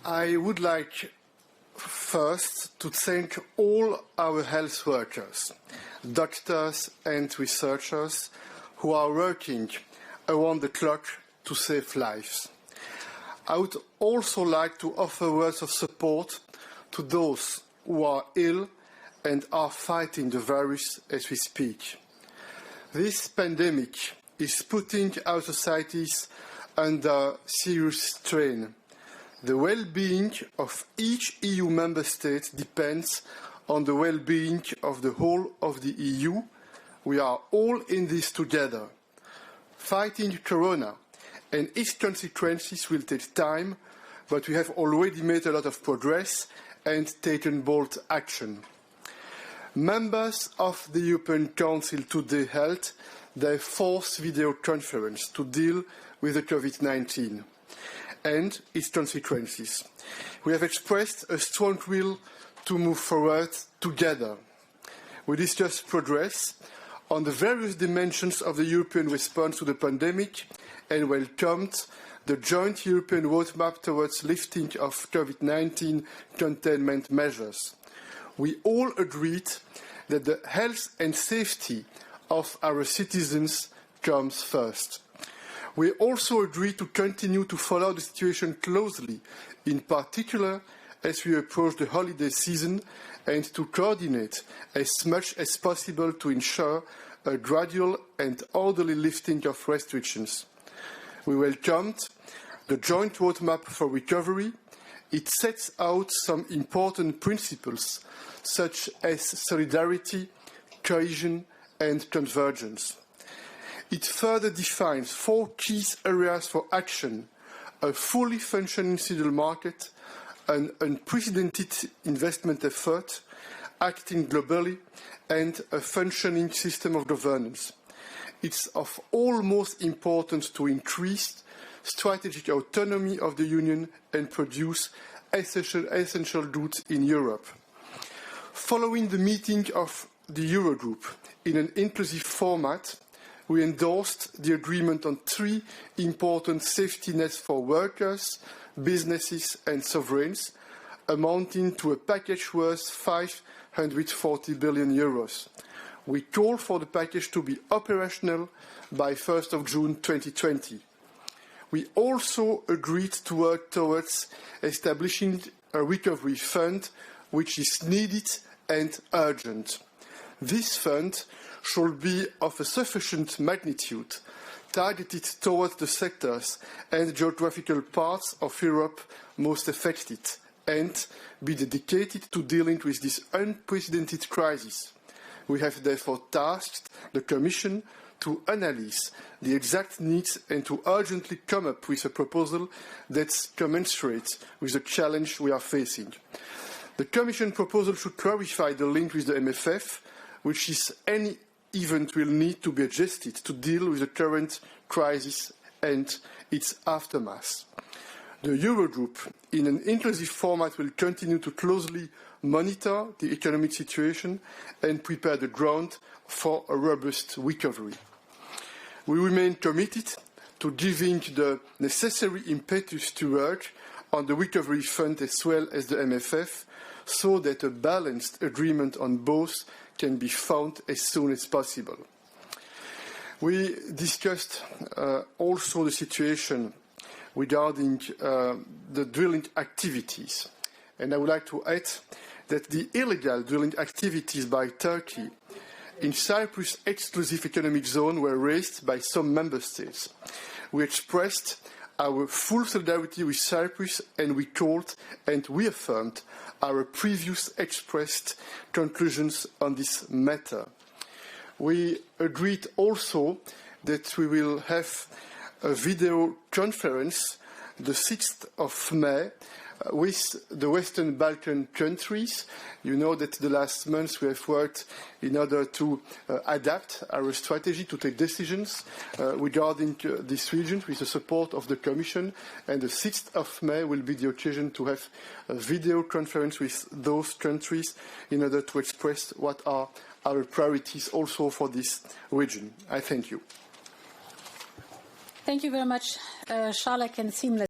I would like first to thank all our health workers, doctors and researchers who are working around the clock to save lives. I would also like to offer words of support to those who are ill and are fighting the virus as we speak. This pandemic is putting our societies under serious strain. The well-being of each EU member state depends on the well-being of the whole of the EU. We are all in this together. Fighting corona and its consequences will take time, but we have already made a lot of progress and taken bold action. Members of the European Council today held their fourth video conference to deal with the COVID-19 and its consequences. We have expressed a strong will to move forward together. We discussed progress on the various dimensions of the European response to the pandemic and welcomed the joint European roadmap towards lifting of COVID-19 containment measures. We all agreed that the health and safety of our citizens comes first. We also agreed to continue to follow the situation closely, in particular as we approach the holiday season, and to coordinate as much as possible to ensure a gradual and orderly lifting of restrictions. We welcomed the joint roadmap for recovery. It sets out some important principles such as solidarity, cohesion and convergence. It further defines 4 key areas for action: a fully functioning single market, an unprecedented investment effort, acting globally, and a functioning system of governance. It's of utmost importance to increase strategic autonomy of the Union and produce essential goods in Europe. Following the meeting of the Eurogroup in an inclusive format, we endorsed the agreement on 3 important safety nets for workers, businesses and sovereigns, amounting to a package worth 540 billion euros. We call for the package to be operational by 1st of June 2020. We also agreed to work towards establishing a recovery fund which is needed and urgent. This fund should be of a sufficient magnitude, targeted towards the sectors and geographical parts of Europe most affected, and be dedicated to dealing with this unprecedented crisis. We have therefore tasked the Commission to analyse the exact needs and to urgently come up with a proposal that's commensurate with the challenge we are facing. The Commission proposal should clarify the link with the MFF, which is any event will need to be adjusted to deal with the current crisis and its aftermath. The Eurogroup, in an inclusive format, will continue to closely monitor the economic situation and prepare the ground for a robust recovery. We remain committed to giving the necessary impetus to work on the recovery fund as well as the MFF, so that a balanced agreement on both can be found as soon as possible. We discussed also the situation regarding the drilling activities. And I would like to add that the illegal drilling activities by Turkey in Cyprus' exclusive economic zone were raised by some member states. We expressed our full solidarity with Cyprus and we called and reaffirmed our previous expressed conclusions on this matter. We agreed also that we will have a video conference the 6th of May with the Western Balkan countries. You know that the last months we have worked in order to adapt our strategy to take decisions regarding this region with the support of the Commission, and the 6th of May will be the occasion to have a video conference with those countries in order to express what are our priorities also for this region. I thank you. Thank you very much, Charles. I can seamlessly